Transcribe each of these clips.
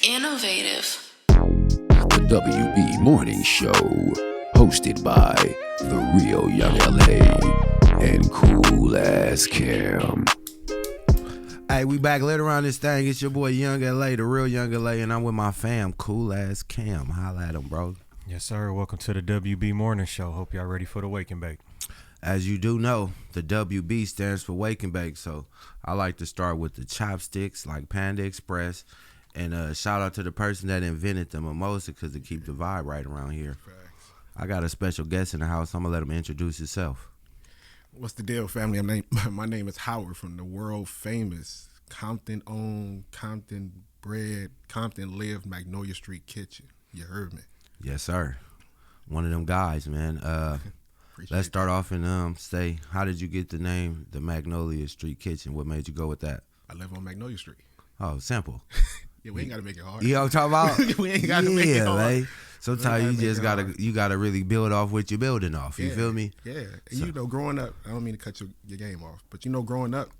Innovative. The WB Morning Show, hosted by The Real Young LA and Cool Ass Cam. Hey, we back later on this thing. It's your boy Young LA, The Real Young LA, and I'm with my fam, Cool Ass Cam. Holla at him, bro. Yes, sir. Welcome to the WB Morning Show. Hope y'all ready for the Wake and Bake. As you do know, the WB stands for Wake and Bake, so I like to start with the chopsticks like Panda Express. And shout out to the person that invented the mimosa because it keep the vibe right around here. Facts. I got a special guest in the house. I'm going to let him introduce himself. What's the deal, family? My name is Howard from the world famous Compton-owned, Compton-bred, Compton-lived Magnolia Street Kitchen. You heard me. Yes, sir. One of them guys, man. Let's start off and say, how did you get the name, the Magnolia Street Kitchen? What made you go with that? I live on Magnolia Street. Oh, simple. Yeah, we ain't got to make it hard. You know what I'm talking about? We ain't got to make it hard. Like, sometimes you just gotta really build off what you're building off. You feel me? Yeah. And you know, growing up, I don't mean to cut your game off, but you know, growing up,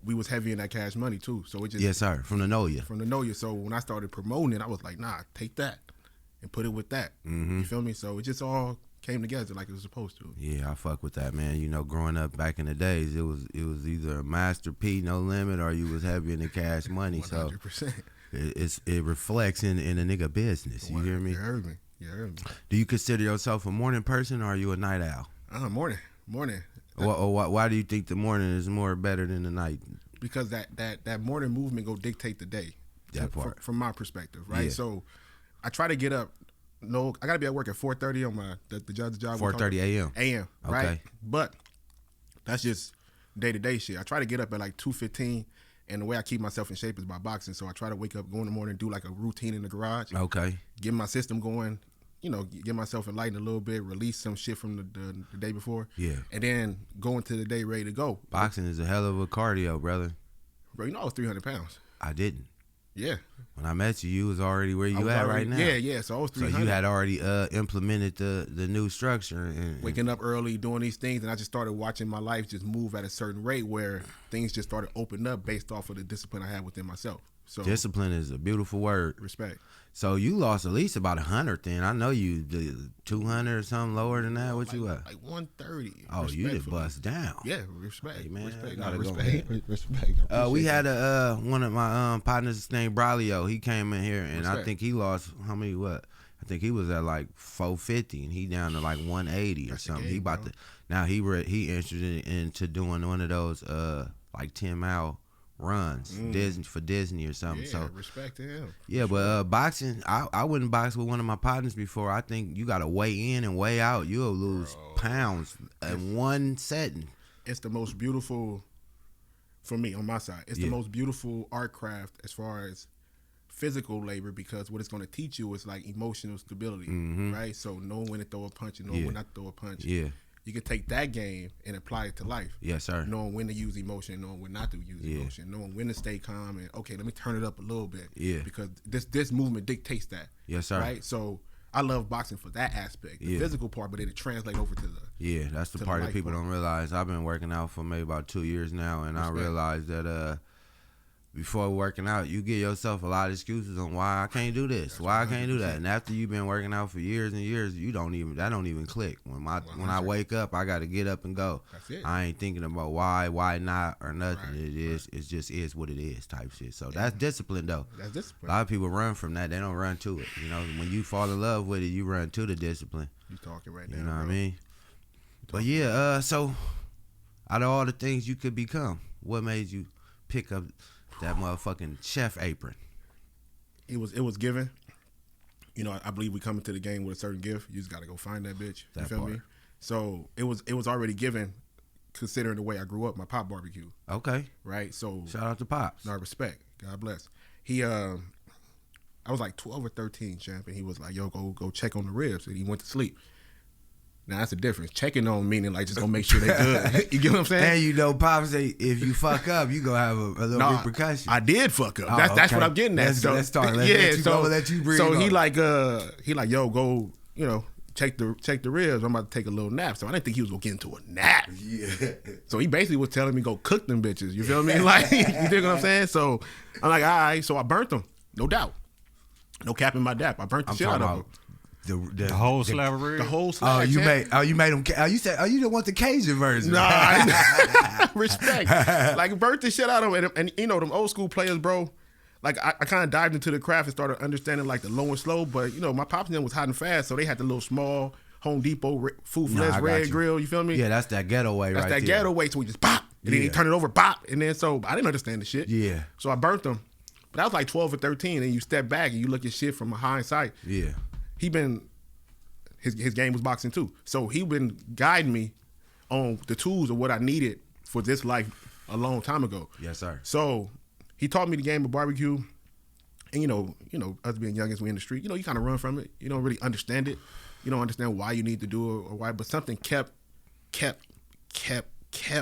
we was heavy in that Cash Money too. So it just Yes, sir. From the Know Ya. From the Know Ya. So when I started promoting it, I was like, nah, take that and put it with that. Mm-hmm. You feel me? So it just all came together like it was supposed to. Yeah, I fuck with that, man. You know, growing up back in the days, it was either a Master P, No Limit, or you was heavy in the Cash Money. 100%. So it reflects in a nigga business. You hear me? You heard me. You heard me. Do you consider yourself a morning person, or are you a night owl? Morning. Why do you think the morning is more better than the night? Because that morning movement go dictate the day. That part. From my perspective, right? Yeah. So I try to get up. No, I gotta be at work at 4:30 on my the judge's job. 4:30 a.m. A.m. Right? Okay. But that's just day-to-day shit. I try to get up at like 2:15, and the way I keep myself in shape is by boxing. So I try to wake up, go in the morning, do like a routine in the garage. Okay. Get my system going. You know, get myself enlightened a little bit, release some shit from the day before. Yeah. And then go into the day ready to go. Boxing is a hell of a cardio, brother. Bro, you know I was 300 pounds. I didn't. Yeah. When I met you was already where you at right now. Yeah. So I was 300. So you had already implemented the new structure. And waking up early, doing these things, and I just started watching my life just move at a certain rate where things just started opening up based off of the discipline I had within myself. So discipline is a beautiful word. Respect. So you lost at least about 100 then. I know you did 200 or something lower than that. What you at? Like 130. Oh, you did bust down. Yeah, respect. Hey, man, respect. gotta go Respect. We had one of my partners named Braulio. He came in here, and Respect. I think he lost how many? What? I think he was at like 450, and he down to like 180 or That's something. the game, He about bro. to now he interested into doing one of those like 10-mile runs Disney or something. Yeah, So respect to him. yeah, but boxing, I wouldn't box with one of my partners before. I think you got to weigh in and weigh out. You'll lose pounds in one setting. It's the most beautiful, for me, on my side, it's the most beautiful art craft as far as physical labor, because what it's going to teach you is like emotional stability, right? So knowing when to throw a punch and knowing when not to throw a punch. Yeah. You can take that game and apply it to life. Yes, sir. Knowing when to use emotion, knowing when not to use emotion, knowing when to stay calm and okay, let me turn it up a little bit. Yeah. Because this movement dictates that. Yes, sir. Right? So I love boxing for that aspect, the physical part, but then it translates over to the that's the to the part that life people part. don't realize. I've been working out for maybe about 2 years now, and Respect. I realized that before working out, you give yourself a lot of excuses on why I can't do this, why I can't do that. And after you've been working out for years and years, that don't even click. When I wake up, I got to get up and go. That's it. I ain't thinking about why not, or nothing. Right, It just is what it is type shit. So that's discipline though. that's A discipline. lot of people run from that. They don't run to it. You know, when you fall in love with it, you run to the discipline. You talking right now. You know what I bro. mean? But yeah, so out of all the things you could become, what made you pick up that motherfucking chef apron? It was given. You know, I believe we come into the game with a certain gift. You just got to go find that bitch. You That feel part. me? So it was already given, considering the way I grew up. My pop barbecue, Okay. right? So Shout out to Pops. no respect. God bless. He I was like 12 or 13, champ, and he was like, "Yo, go check on the ribs," and he went to sleep. Now that's the difference. Checking on meaning like just gonna make sure they good. You get what I'm saying? And you know, Pops say if you fuck up, you gonna have a little Nah, repercussion. I did fuck up. Oh, that's okay. what I'm getting at. Let's start. Let's let you breathe. So he on. like, yo, go, you know, check the ribs. I'm about to take a little nap. So I didn't think he was gonna get into a nap. Yeah. So he basically was telling me go cook them bitches. You feel me? Like, you dig what I'm saying? So I'm like, all right. So I burnt them, no doubt. No cap in my dap. I burnt the I'm shit out talking of about them. The whole slab of ribs. The whole slab. You champ. made them. You said you didn't want the Cajun version. Nah, I respect. Like burnt the shit out of them, and you know them old school players, bro. Like I kind of dived into the craft and started understanding like the low and slow. But you know my pops and them was hot and fast, so they had the little small Home Depot food Nah, I flesh got red you. grill. You feel me? Yeah, that's that ghetto way, That's right that there. ghetto way. So we just pop, and then Yeah. you turn it over, pop, and then so I didn't understand the shit. Yeah. So I burnt them. But I was like 12 or 13, and you step back and you look at shit from a hindsight. Yeah. His game was boxing too. So he been guiding me on the tools of what I needed for this life a long time ago. Yes, sir. So he taught me the game of barbecue. And you know, us being young as we in the street, you kind of run from it. You don't really understand it. You don't understand why you need to do it or why, but something kept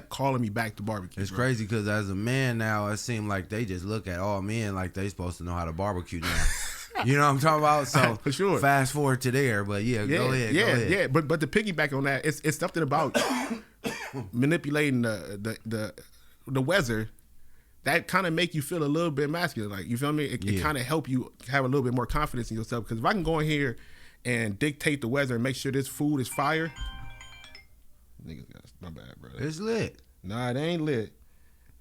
calling me back to barbecue. It's bro. crazy because as a man now, it seems like they just look at all men like they supposed to know how to barbecue now. You know what I'm talking about? So For sure. fast forward to there, but go ahead. Go ahead. Yeah. But to piggyback on that, it's something about manipulating the weather that kind of make you feel a little bit masculine. Like, you feel me? It kind of help you have a little bit more confidence in yourself. Because if I can go in here and dictate the weather and make sure this food is fire, niggas, my bad, bro. It's lit. Nah, it ain't lit.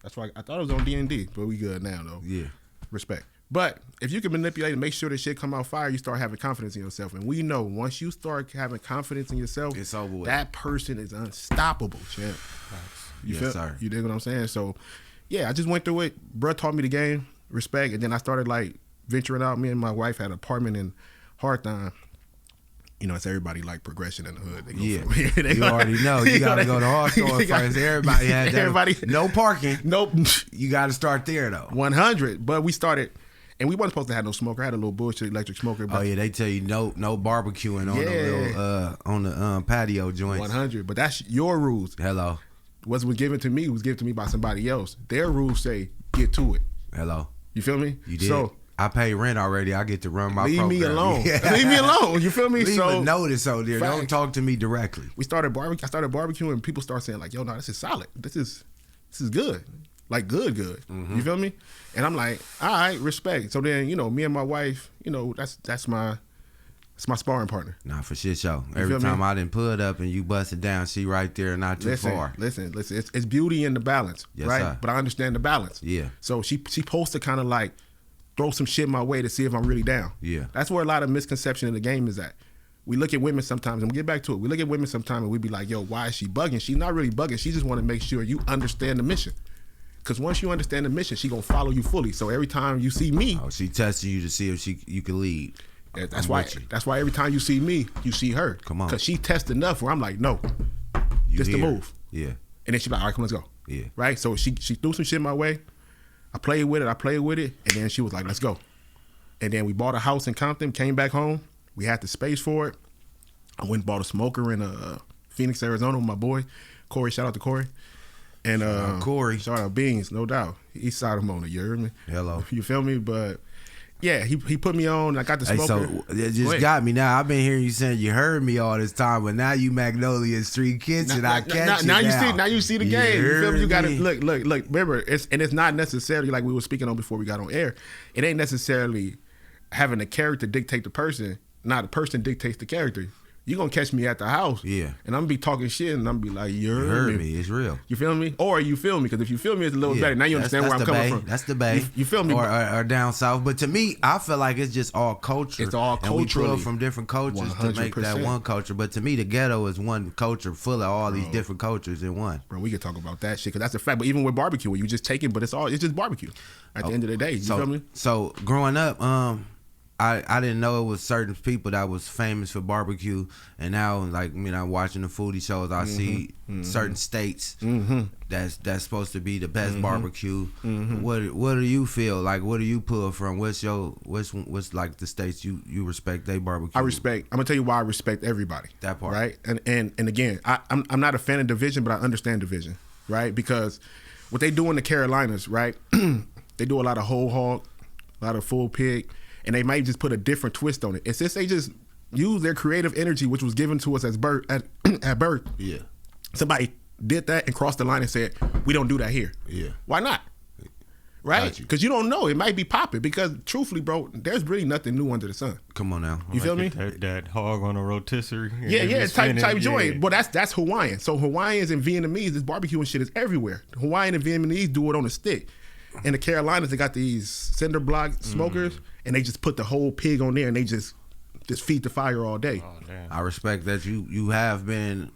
That's why I thought it was on D&D, but we good now though. Yeah. Respect. But if you can manipulate and make sure this shit come out fire, you start having confidence in yourself. And we know once you start having confidence in yourself, It's over with. that person is unstoppable, champ. Yes, sir. You dig what I'm saying? So, yeah, I just went through it. Bruh taught me the game, respect, and then I started like venturing out. Me and my wife had an apartment in Hawthorne. You know, it's everybody like progression in the hood. They go Yeah. from here. They You go- already know. You got to go to Hawthorne You got- first. Everybody had that. Everybody. No parking. Nope. You got to start there, though. 100. But we started, and we wasn't supposed to have no smoker. I had a little bullshit electric smoker. But Oh, yeah. They tell you no barbecuing on the little, on the patio joints. 100. But that's your rules. Hello. What was given to me was given to me by somebody else. Their rules say get to it. Hello. You feel me? You did. So I pay rent already. I get to run my leave me program. alone. Yeah. Leave me alone. You feel me? Leave So a notice out there. Don't Facts. talk to me directly. we started barbecue. I started barbecuing, and people start saying like, "Yo, no, this is solid. This is good. Like good. Mm-hmm. You feel me?" And I'm like, "All right, respect." So then, me and my wife, that's my sparring partner. Nah, for shit show. feel Every me? time I didn't put up and you bust it down, she right there, not too far. Listen. It's beauty in the balance, Yes, right? sir. But I understand the balance. Yeah. So she supposed to kind of like throw some shit my way to see if I'm really down. Yeah. That's where a lot of misconception in the game is at. We look at women sometimes, and we'll get back to it. We look at women sometimes and we be like, yo, why is she bugging? She's not really bugging. She just want to make sure you understand the mission. Because once you understand the mission, she going to follow you fully. So every time you see me, Oh, she testing you to see if you can lead. that's I'm why with you. That's why every time you see me, you see her. Come on. Because she tests enough where I'm like, no, You this the here. move. Yeah. And then she be like, all right, come, let's go. Yeah. Right? So she threw some shit my way. I played with it. And then she was like, let's go. And then we bought a house in Compton, came back home. We had the space for it. I went and bought a smoker in Phoenix, Arizona with my boy, Corey. Shout out to Corey. And out Corey. Shout out Beans, no doubt. East side of Mona, you heard me? Hello. You feel me? But yeah, he put me on. I got the Hey, smoker. so it Go just ahead. got me now. I've been hearing you saying you heard me all this time, but now you Magnolia Street Kitchen. I catch now it you see the game. You feel me? You heard gotta me? look. Remember, it's not necessarily like we were speaking on before we got on air. It ain't necessarily having the character dictate the person. Not the person dictates the character. You gonna catch me at the house, Yeah. and I'm gonna be talking shit, and I'm gonna be like, you You heard me. It's real. You feel me? Or you feel me? Because if you feel me, it's a little Yeah. better. Now you That's- understand where I'm that's the coming Bay. from. That's the Bay. You feel me? Or down south. But to me, I feel like it's just all culture. It's all And we culturally. pull from different cultures to make that 100%. one culture. But to me, the ghetto is one culture full of all these different cultures in one. Bro, we could talk about that shit because that's a fact. But even with barbecue, you just take it, but it's just barbecue. At the end of the day, you feel me? So growing up, I didn't know it was certain people that was famous for barbecue, and now like watching the foodie shows, I see certain states that's supposed to be the best barbecue. What do you feel like? What do you pull from? What's like the states you respect they barbecue? I'm gonna tell you why I respect everybody. That part. right? And again, I'm not a fan of division, but I understand division, right? Because what they do in the Carolinas, right? They do a lot of whole hog, a lot of full pig, and they might just put a different twist on it. It's just they just use their creative energy, which was given to us at birth. Yeah. Somebody did that and crossed the line and said, "We don't do that here." Yeah. Why not? right? Got you. Because you don't know. It might be popping. Because truthfully, bro, there's really nothing new under the sun. Come on now. You feel me? That hog on a rotisserie. and Yeah, just type spinning, joint. But that's Hawaiian. So Hawaiians and Vietnamese, this barbecue and shit is everywhere. Hawaiian and Vietnamese do it on a stick. In the Carolinas, they got these cinder block smokers, and they just put the whole pig on there, and they just feed the fire all day. Oh, damn. I respect that you have been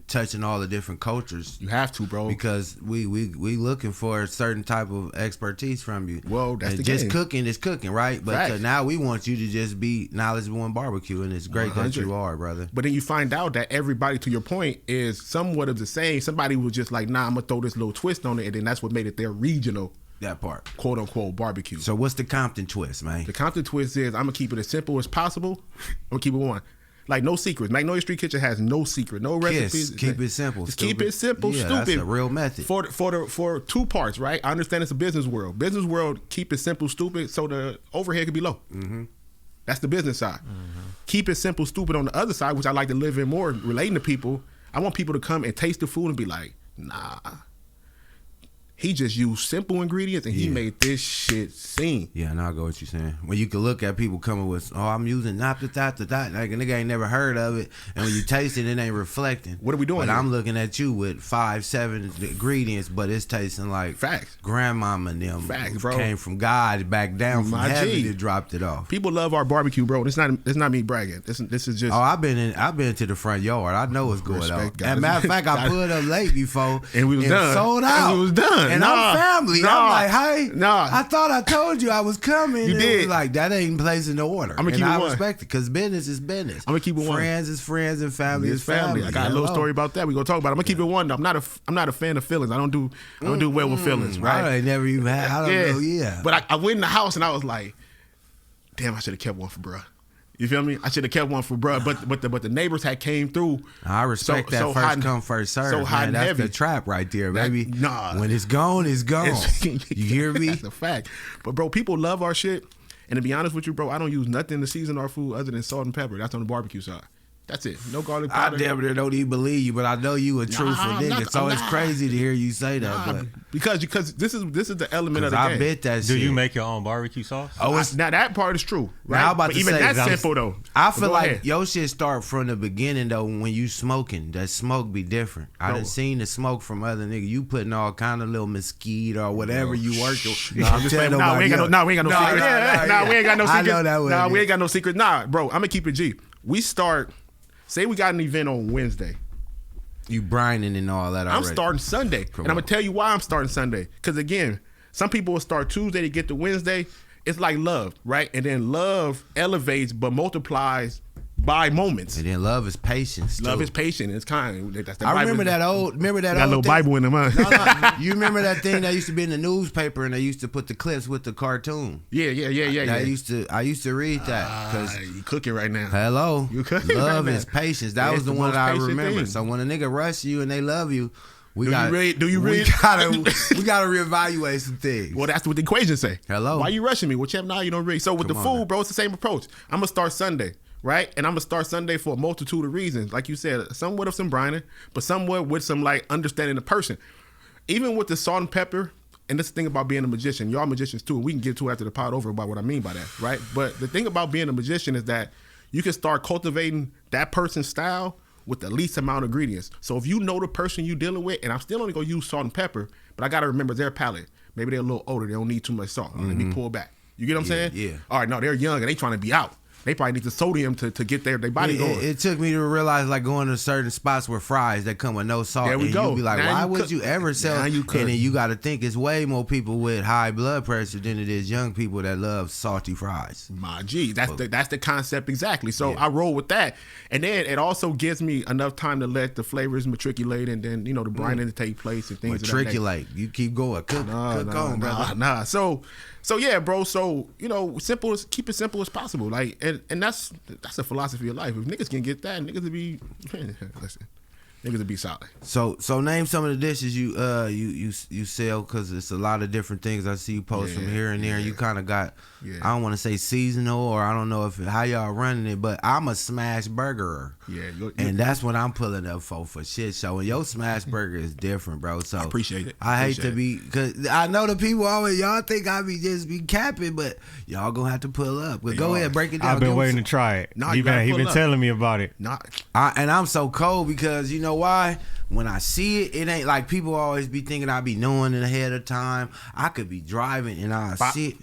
touching all the different cultures. You have to, bro. Because we looking for a certain type of expertise from you. Well, that's and the just game. cooking is cooking, right? But Facts. now we want you to just be knowledgeable in barbecue, and it's great that 100. you are, brother. But then you find out that everybody, to your point, is somewhat of the same. Somebody was just like, nah, I'm gonna throw this little twist on it, and then that's what made it their regional, That part. quote unquote, barbecue. So what's the Compton twist, man? The Compton twist is I'm gonna keep it as simple as possible. I'm gonna keep it one. Like no secrets. Magnolia Street Kitchen has no secret, no recipes. Keep it simple. Just stupid. keep it simple, yeah, stupid. That's a real method. For two parts, right? I understand it's a business world. Business world, keep it simple, stupid, so the overhead can be low. Mm-hmm. That's the business side. Mm-hmm. Keep it simple, stupid on the other side, which I like to live in more, relating to people. I want people to come and taste the food and be like, nah. He just used simple ingredients and he made this shit sing. Yeah, and I go what you're saying. When you can look at people coming with, oh, I'm using not the that, like a nigga ain't never heard of it, and when you taste it, it ain't reflecting. What are we doing But here? I'm looking at you with 5-7 ingredients, but it's tasting like Facts. grandmama and them Facts, bro. came from God back down from My heaven G. and dropped it off. People love our barbecue, bro. It's not me bragging. This is just Oh, I've been to the front yard. I know what's going on. Respect, guys. And matter of fact, I pulled up late before And we was done. sold out. And we was done. And Nah. I'm family. Nah. I'm like, hey, Nah. I thought I told you I was coming. You And it did. was like, that ain't placing the order. I'ma and keep it I one. respect it because business is business. I'ma keep it one. Friends is friends and family It's is family. I got a little Hello. story about that. We gonna talk about it. I'm gonna keep it one though. I'm not a fan of feelings. I don't do well with feelings, right? I ain't never even had. I don't know. Yeah. But I went in the house and I was like, damn, I should have kept one for bruh. You feel me? I should have kept one for bruh. But the neighbors had came through. I respect that so first hot- come, first serve. so hot man. and That's heavy. the trap right there, That- baby. nah. When it's gone, it's gone. You hear me? That's a fact. But bro, people love our shit. And to be honest with you, bro, I don't use nothing to season our food other than salt and pepper. That's on the barbecue side. That's it. No garlic I powder. damn near don't even believe you, but I know you a truthful I'm nigga. not- So I'm it's not. crazy to hear you say that. Nah, But because this is the element of the I game. bet that Do shit. you make your own barbecue sauce? Oh, it's Now that part is true, right? Now, I'm about but to even say, that's I'm- simple though. I But feel go like ahead. your shit start from the beginning though. When you smoking, that smoke be different. I No. done seen the smoke from other niggas. You putting all kind of little mesquite or whatever you working. Nah, I'm just saying, we ain't got no secrets. Nah, we ain't got no I secrets. know that. Nah, we ain't got no secrets. Nah, bro, I'm gonna keep it G. We start. Say we got an event on Wednesday. You brining and all that already. I'm starting Sunday, and I'm gonna tell you why I'm starting Sunday. Because again, some people will start Tuesday to get to Wednesday. It's like love, right? And then love elevates but multiplies by moments. And then love is patience. Love too. is patient. It's kind. That's the I Bible. remember that old. Remember that Got a old little thing? Bible in them, huh? No. You remember that thing that used to be in the newspaper, and they used to put the clips with the cartoon. Yeah. I used to read that because You cooking right now. hello, You cooking love right is now. patience. That Yeah, was it's the the one most that I patient remember. thing. So when a nigga rush you and they love you, we Do you got read- do you we read? gotta reevaluate some things. Well, that's what the equations say. Hello. Why you rushing me? Well, champ, now you don't read. So with Come the on food, now. bro, it's the same approach. I'm gonna start Sunday, right? And I'm gonna start Sunday for a multitude of reasons. Like you said, somewhat of some brining, but somewhat with some like understanding the person. Even with the salt and pepper, and this thing about being a magician, y'all magicians too, and we can get to it after the pod over about what I mean by that, right? But the thing about being a magician is that you can start cultivating that person's style with the least amount of ingredients. So if you know the person you dealing with, and I'm still only gonna use salt and pepper, but I gotta remember their palate. Maybe they're a little older, they don't need too much salt. Let me pull back. You get what I'm saying? yeah. All right, no, they're young and they trying to be out. They probably need the sodium to get their body going. It took me to realize, like, going to certain spots where fries that come with no salt. There we and go. You be like, Now why you would cook. you ever sell? Now you and cook. then you got to think it's way more people with high blood pressure than it is young people that love salty fries. My G, that's the concept exactly. So I roll with that, and then it also gives me enough time to let the flavors matriculate, and then the brining to take place and things. Matriculate. You keep going. Cook on, brother. Nah. So yeah, bro. So simple. Keep it simple as possible. Like, and that's a philosophy of life. If niggas can get that, niggas would be. Listen, Niggas would be solid. So name some of the dishes you sell, because it's a lot of different things I see you post from here and there. You kind of got, I don't want to say seasonal, or I don't know how y'all running it, but I'm a smash burgerer. Yeah, and that's what I'm pulling up for shit show. And your smash burger is different, bro. So I appreciate it. I hate to be, because I know the people always, y'all think I be capping, but y'all gonna have to pull up. But go ahead, break it down. I've been waiting to try it. Nah, he been telling me about it. And I'm so cold because you know why? When I see it, it ain't like people always be thinking I be knowing it ahead of time. I could be driving and I see it.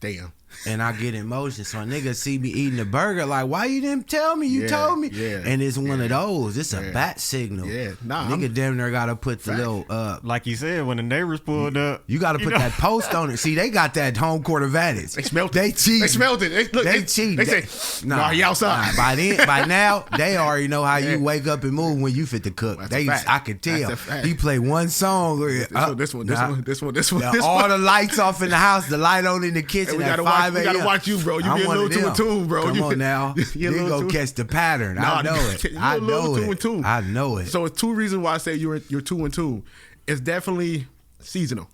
Damn. And I get in motion. So a nigga see me eating the burger, like, why you didn't tell me? You told me. Yeah. And it's one of those. It's a bat signal. Yeah. Nah. Nigga damn near gotta put the little like you said, when the neighbors pulled up. You gotta put that post on it. See, they got that home court advantage. They smelled it. They cheating. They smelled it. They cheating. They say, nah, he outside. By now, they already know how you wake up and move when you fit to cook. That's a fact. I could tell. That's a fact. He play one song. This one. All the lights off in the house, the light on in the kitchen we at gotta 5 watch, a.m. We gotta watch you, bro. You get a little too in tune, bro. Come on now. You go catch the pattern. I know it. I know it. I know it. So it's two reasons why I say you're 2 and 2. It's definitely seasonal.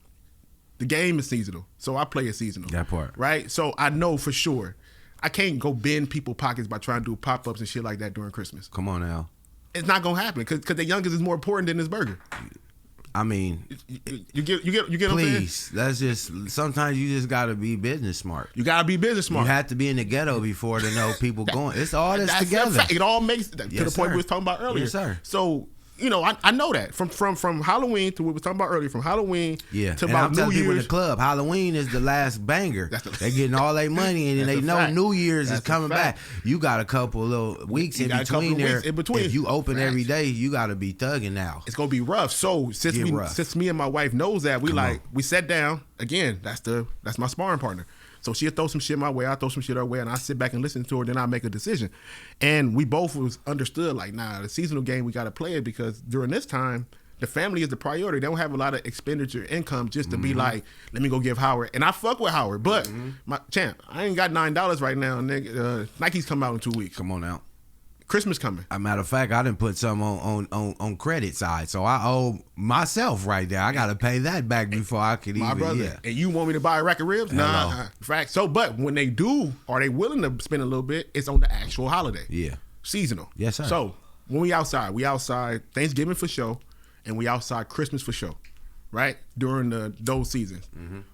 The game is seasonal. So I play it seasonal. That part. Right? So I know for sure I can't go bend people's pockets by trying to do pop-ups and shit like that during Christmas. Come on now. It's not gonna happen because the youngest is more important than this burger. I mean, you get please. That's just, sometimes you just gotta be business smart. You gotta be business smart. You have to be in the ghetto before to know people going. It's all this together. It all makes to the point we was talking about earlier. Yes, sir. So I know that from Halloween to what we were talking about earlier, from Halloween to and about I'm telling New people in Year's. the club, Halloween is the last banger. They're getting all their money in, and they know New Year's is coming back. You got a couple little weeks in between there. If you open every day, you got to be thugging now. It's gonna be rough. So since me and my wife knows that, we sat down again. That's my sparring partner. So she'll throw some shit my way, I throw some shit her way, and I sit back and listen to her, then I make a decision. And we both was understood, like, nah, the seasonal game, we got to play it because during this time, the family is the priority. They don't have a lot of expenditure income just to be like, let me go give Howard. And I fuck with Howard, but my champ, I ain't got $9 right now. Nigga, Nike's come out in 2 weeks. Come on out. Christmas coming. As a matter of fact, I didn't put some on credit side, so I owe myself right there. I got to pay that back before I could even. Brother, yeah. And you want me to buy a rack of ribs? Nah, fact. So, but when they do, are they willing to spend a little bit? It's on the actual holiday. Yeah. Seasonal. Yes, sir. So when we outside Thanksgiving for sure, and we outside Christmas for sure, right? During those seasons.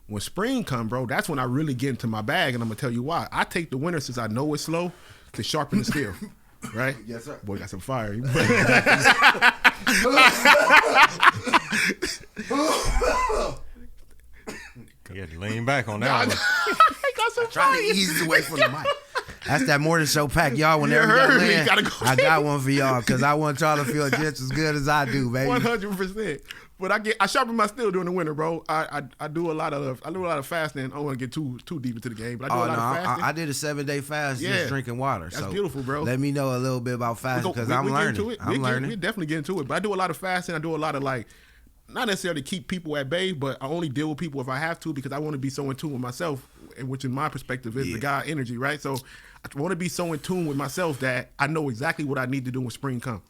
When spring come, bro, that's when I really get into my bag, and I'm gonna tell you why. I take the winter since I know it's slow to sharpen the steel. Right? Yes, sir. Boy, got some fire. You had to lean back on that one. Got some fire. Trying to ease away from the mic. That's that morning show pack, y'all. Whenever You heard y'all me. land, Gotta go I got one for y'all because I want y'all to feel just as good as I do, baby. 100%. But I sharpen my steel during the winter, bro. I do a lot of fasting. I don't want to get too deep into the game, but I do a lot of fasting. I did a 7-day fast just drinking water. That's beautiful, bro. Let me know a little bit about fasting because I'm learning. I'm learning. We definitely get into it. But I do a lot of fasting. I do a lot of not necessarily keep people at bay, but I only deal with people if I have to because I want to be so in tune with myself, which in my perspective is the God energy, right? So I want to be so in tune with myself that I know exactly what I need to do when spring comes.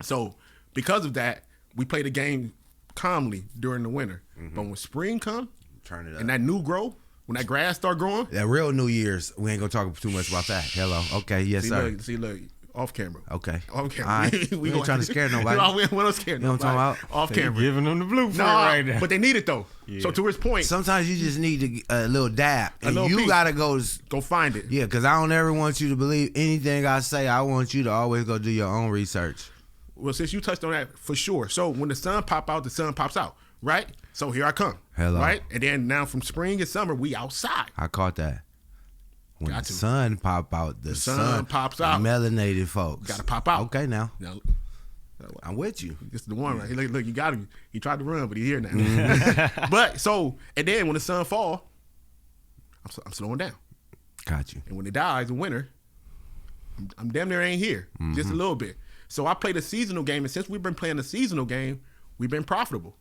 So because of that, we play the game calmly during the winter. But when spring comes, turn it up. And that new growth, when that grass start growing. That real New Year's, we ain't gonna talk too much about that. Hello. Okay, yes, sir. Look, off camera. Okay. Off camera. Right. we ain't trying to scare nobody. No, we don't scare nobody. You know what I'm talking about? Off camera. Giving them the blueprint right now. But they need it though. Yeah. So to his point. Sometimes you just need a little dab. And you piece. gotta go find it. Yeah, because I don't ever want you to believe anything I say. I want you to always go do your own research. Well, since you touched on that, for sure. So when the sun pop out, the sun pops out, right? So here I come. Hello. Right? And then now from spring and summer, we outside. I caught that. When the sun pop out, the sun pops out. Melanated folks. Gotta pop out. Okay, now. I'm with you. This is the one, right? Look, you got him. He tried to run, but he's here now. But so, and then when the sun fall, I'm slowing down. Got you. And when it dies in winter, I'm damn near ain't here. Just a little bit. So I played a seasonal game, and since we've been playing a seasonal game, we've been profitable.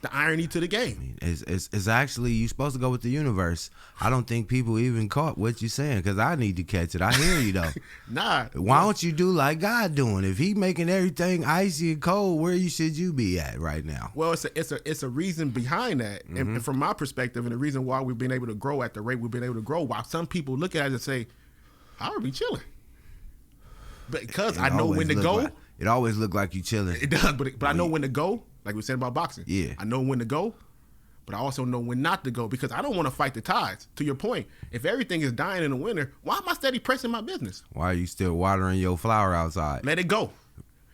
the irony to the game. It's actually, you supposed to go with the universe. I don't think people even caught what you're saying because I need to catch it. I hear you though. Nah. Why don't you do like God doing? If he making everything icy and cold, where should you be at right now? Well, it's a reason behind that, and from my perspective, and the reason why we've been able to grow at the rate we've been able to grow. While some people look at it and say, "I would be chilling," because I know when to go. It always look like you chilling. It does, but I know when to go. Like we said about boxing. Yeah. I know when to go, but I also know when not to go because I don't want to fight the tides. To your point, if everything is dying in the winter, why am I steady pressing my business? Why are you still watering your flower outside? Let it go.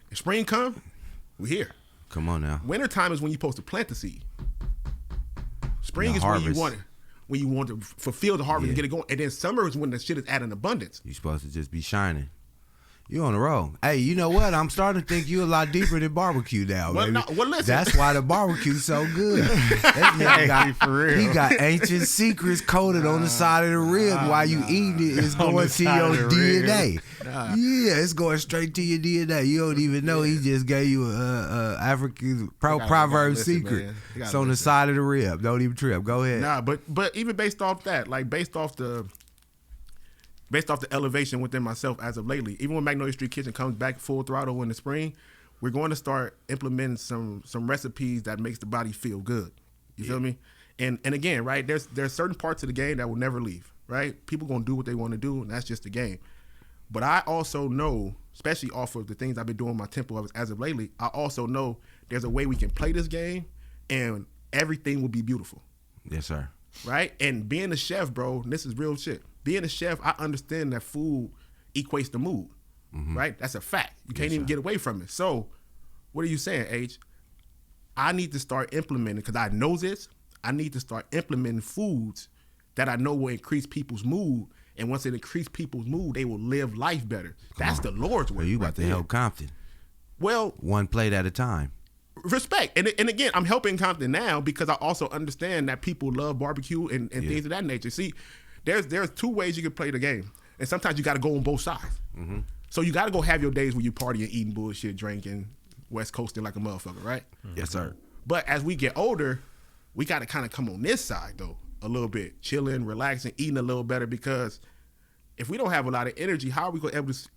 If spring come, we're here. Come on now. Wintertime is when you're supposed to plant the seed. Spring is harvest. when you want to fulfill the harvest and get it going. And then summer is when the shit is at an abundance. You're supposed to just be shining. You on the road. Hey, you know what? I'm starting to think you a lot deeper than barbecue now, baby. Listen. That's why the barbecue's so good. That nigga got, for real. He got ancient secrets coded on the side of the rib while you eating it. It's On going the to side your of the DNA. Nah. Yeah, it's going straight to your DNA. You don't even know he just gave you a African proverb listen, secret. man. You gotta It's on the listen. side of the rib. Don't even trip. Go ahead. Nah, but even based off that, like based off the elevation within myself as of lately, even when Magnolia Street Kitchen comes back full throttle in the spring, we're going to start implementing some recipes that makes the body feel good. You feel me? And again, right, there's certain parts of the game that will never leave, right? People gonna do what they want to do, and that's just the game. But I also know, especially off of the things I've been doing in my temple as of lately, I also know there's a way we can play this game and everything will be beautiful. Yes, sir. Right? And being a chef, bro, and this is real shit. Being a chef, I understand that food equates to mood. Right? That's a fact. You can't even get away from it. So, what are you saying, H? I need to start implementing, because I know this, I need to start implementing foods that I know will increase people's mood. And once it increase people's mood, they will live life better. That's the Lord's way. Well, you about to help Compton. Well, One plate at a time. respect. And again, I'm helping Compton now because I also understand that people love barbecue and things of that nature. See, there's two ways you can play the game. And sometimes you got to go on both sides. So you got to go have your days where you partying, eating bullshit, drinking, West Coasting like a motherfucker, right? Yes, sir. But as we get older, we got to kind of come on this side, though, a little bit. Chilling, relaxing, eating a little better, because if we don't have a lot of energy, how are we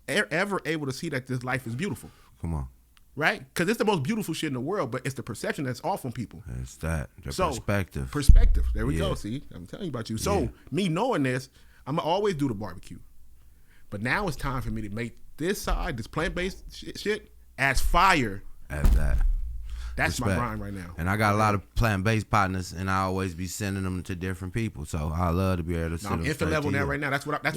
ever able to see that this life is beautiful? Come on. Right? Because it's the most beautiful shit in the world, but it's the perception that's off on people. It's that. The So, perspective. Perspective. There we Yeah. go. See, I'm telling you about you. So, me knowing this, I'm going to always do the barbecue. But now it's time for me to make this side, this plant-based shit, as fire. As that. That's my Respect. grind right now. And I got a lot of plant-based partners, and I always be sending them to different people. So I love to be able to send I'm them infant straight level to now you. right now. That's what I got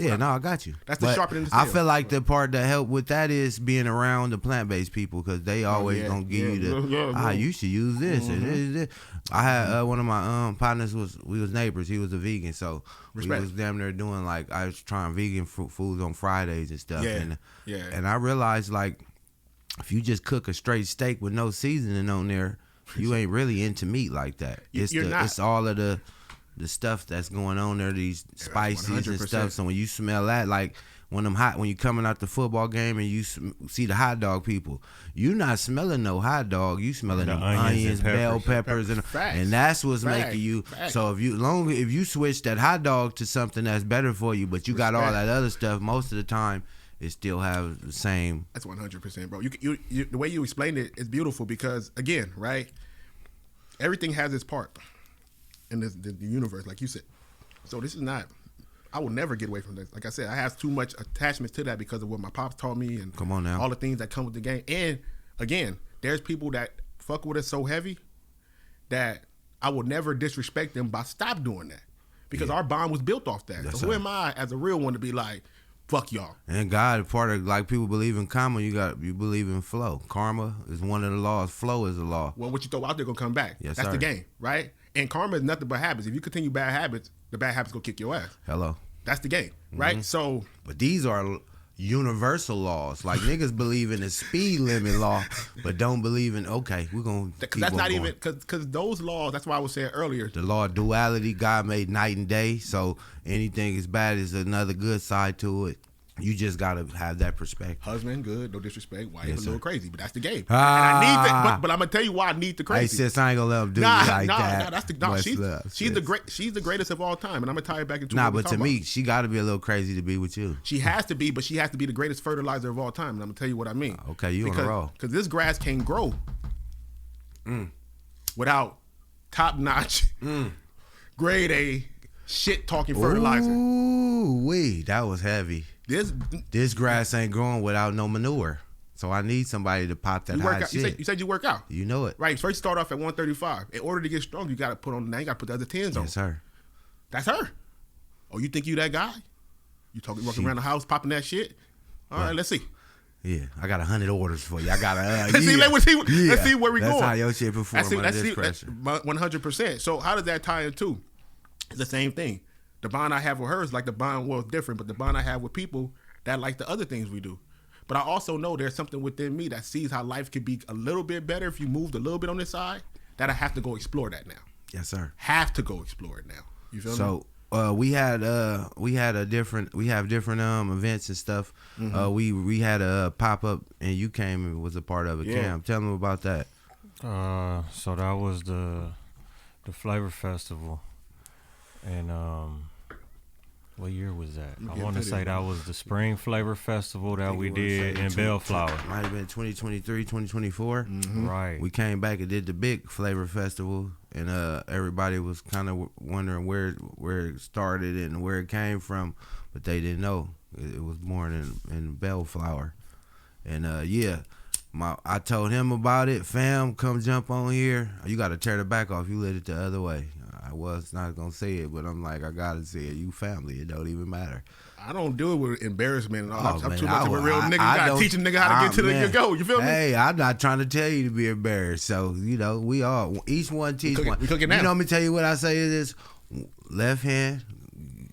you. That's the But sharpening the I steel. feel like the part that helped with that is being around the plant-based people, because they always gonna give you the you should use this and this. I had one of my partners we was neighbors. He was a vegan, so Respect. we was damn near doing, like, I was trying vegan foods on Fridays and stuff. Yeah. And I realized, like, if you just cook a straight steak with no seasoning on there, you ain't really into meat like that. You're not. It's all of the stuff that's going on there, these spices and 100%. stuff. So when you smell that, like when you coming out the football game and you see the hot dog people, you not smelling no hot dog. You smelling The them onions onions, and bell peppers. peppers, Facts. and that's what's Facts. making you. Facts. So if you switch that hot dog to something that's better for you, but you got all Respect. that other stuff, most of the time it still have the same. That's 100%, bro. You the way you explained it is beautiful because, again, right, everything has its part in the universe, like you said. So this is not, I will never get away from this. Like I said, I have too much attachments to that because of what my pops taught me and Come on now. all the things that come with the game. And again, there's people that fuck with us so heavy that I will never disrespect them by stop doing that, because our bond was built off that. Yes, so who sir. am I as a real one to be like, fuck y'all? And God, part of, like, people believe in karma, you believe in flow. Karma is one of the laws. Flow is a law. Well, what you throw out there gonna come back. Yes, That's sir. the game, right? And karma is nothing but habits. If you continue bad habits, the bad habits gonna kick your ass. Hello. That's the game, right? So But these are universal laws. Like, niggas believe in the speed limit law, but don't believe in, okay, we're going to keep that's on not going. even because those laws. That's why I was saying earlier. The law of duality, God made night and day, so anything as bad as another good side to it. You just gotta have that perspective. Husband, good, no disrespect. Wife, Yes, a little sir. crazy, but that's the game. Ah. And I need that. But I'm gonna tell you why I need the Hey, crazy. sis, I ain't gonna let him do you like that. That's the Much she's love, she's the sis. she's the greatest of all time, and I'm gonna tie it back into Nah, what we're but to talking me, about. she gotta be a little crazy to be with you. She has to be, but she has to be the greatest fertilizer of all time, and I'm gonna tell you what I mean. Okay, you on a roll. Because this grass can't grow without top notch, grade A, shit talking fertilizer. Ooh, wee, that was heavy. This Grass ain't growing without no manure. So I need somebody to pop that you work hot out. shit. You said you work out. You know it. Right, first you start off at 135. In order to get strong, you got to put on. Now you got to put the other 10s on. Yes, sir. That's her. Oh, you think you that guy? You walking around the house popping that shit? All right, let's see. Yeah, I got 100 orders for you. I got Let's see, let's see where we That's going. how your shit perform under this pressure. 100%. So how does that tie into? It's the same thing. The bond I have with her is like the bond, well, different, but the bond I have with people that like the other things we do. But I also know there's something within me that sees how life could be a little bit better if you moved a little bit on this side, that I have to go explore that now. Yes, sir. Have to go explore it now. You feel me? So we have different events and stuff. We had a pop up and you came and was a part of it. Yeah. Cam, tell them about that. So that was the Flavor Festival, and what year was that? I want to say that was the Spring Flavor Festival that we did in Bellflower. Might have been 2023, 2024. Right. We came back and did the big Flavor Festival, and everybody was kind of wondering where it started and where it came from, but they didn't know it was born in Bellflower. And I told him about it. Fam, come jump on here. You got to tear the back off. You lit it the other way. I was not gonna say it, but I'm like, I gotta say it. You family, it don't even matter. I don't deal with embarrassment and all. Oh, I'm man, too much of a real nigga. You gotta teach a nigga how to get to the go. You feel me? Hey, I'm not trying to tell you to be embarrassed. So, we all, each one teach one. We cooking now. You know, let me tell you what I say is this. Left hand,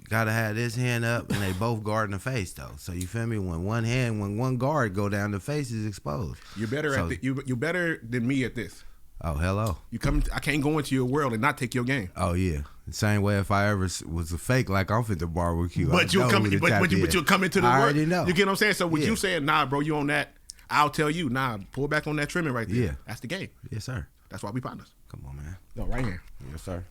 gotta have this hand up, and they both guarding the face, though. So, you feel me? When one guard go down, the face is exposed. You're better you're better than me at this. Oh, hello. I can't go into your world and not take your game. Oh, yeah. The same way if I ever was a fake, like I'm fit the barbecue. But you'll come into the I world. already know. You get what I'm saying? So with Yeah. you saying, nah, bro, you on that, I'll tell you, nah, pull back on that trimming right there. Yeah. That's the game. Yes, sir. That's why we partners. Come on, man. No, right here. Yes, sir.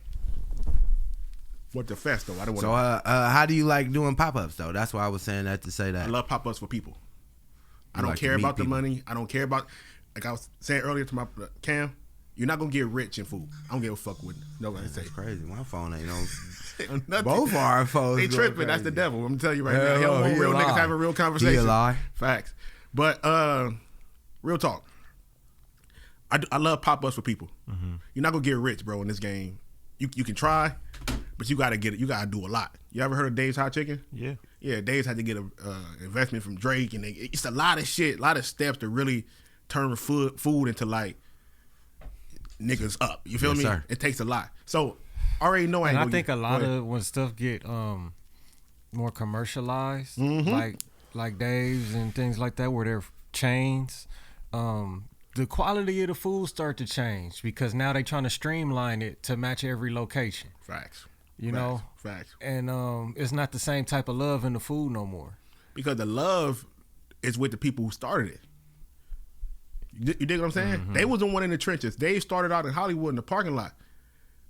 What the fest though? I don't want So, how do you like doing pop-ups, though? That's why I was saying that to say that. I love pop-ups for people. I You don't like to care meet about the people. money. I don't care about, like I was saying earlier to my Cam, you're not gonna get rich in food. I don't give a fuck what nobody say. That's crazy. My phone ain't on. Nothing. Both of our phones. They going tripping. That's the crazy. devil. I'm telling you right Hell now. no, He he real a niggas lie. having real He conversation. a lie. Facts. But real talk. I love pop-ups for people. You're not gonna get rich, bro, in this game. You can try, but you gotta get it. You gotta do a lot. You ever heard of Dave's Hot Chicken? Yeah. Yeah, Dave's had to get a investment from Drake, and it's a lot of shit, a lot of steps to really turn food into like niggas up. You feel Yes, me? sir. It takes a lot. So I already know. And I think a lot of when stuff get more commercialized, like Dave's and things like that, where they're chains, the quality of the food start to change because now they trying to streamline it to match every location. Facts. You know? Facts. And it's not the same type of love in the food no more. Because the love is with the people who started it. You dig what I'm saying? They was the one in the trenches. They started out in Hollywood in the parking lot.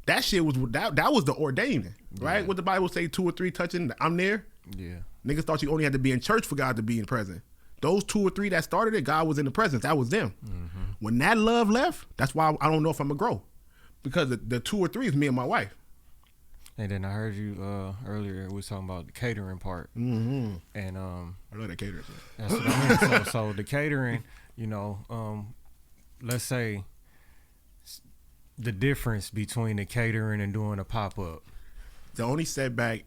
That shit was that was the ordaining, right? What the Bible say, 2 or 3 touching, I'm there. Yeah. Niggas thought you only had to be in church for God to be in present. Those 2 or 3 that started it, God was in the presence. That was them. When that love left, that's why I don't know if I'm gonna grow, because the 2 or 3 is me and my wife. And then I heard you earlier. We was talking about the catering part, and I love that catering. that's what I mean. So the catering, you know, let's say the difference between the catering and doing a pop up. The only setback,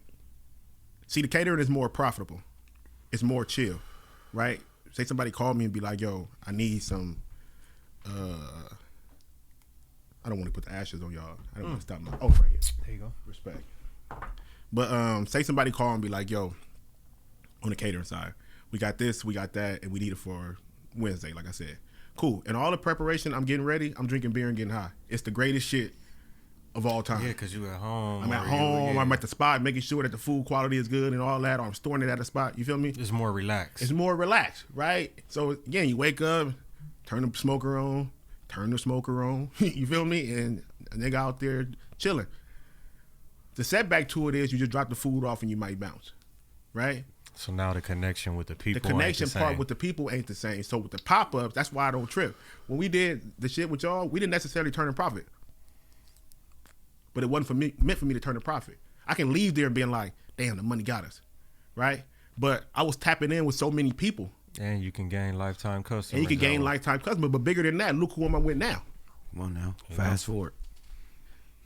see, the catering is more profitable. It's more chill, right? Say somebody called me and be like, yo, I need some, I don't want to put the ashes on y'all. I don't want to stop my, oh, right here. There you go. Respect. But say somebody call and be like, yo, on the catering side, we got this, we got that, and we need it for Wednesday, like I said. Cool. And all the preparation, I'm getting ready, I'm drinking beer and getting high. It's the greatest shit of all time. Yeah, because you at home. I'm at home. I'm at the spot, making sure that the food quality is good and all that. Or I'm storing it at a spot. You feel me? It's more relaxed. It's more relaxed, right? So again, you wake up, turn the smoker on. You feel me? And a nigga out there chilling. The setback to it is you just drop the food off and you might bounce, right? So now the connection with the people. The connection ain't the part same. with the people ain't the same. So with the pop-ups, that's why I don't trip. When we did the shit with y'all, we didn't necessarily turn a profit. But it wasn't meant for me to turn a profit. I can leave there and being like, damn, the money got us, right? But I was tapping in with so many people. And you can gain lifetime customers. And you can gain lifetime customers. But bigger than that, look who I'm with now. Come on now, fast forward.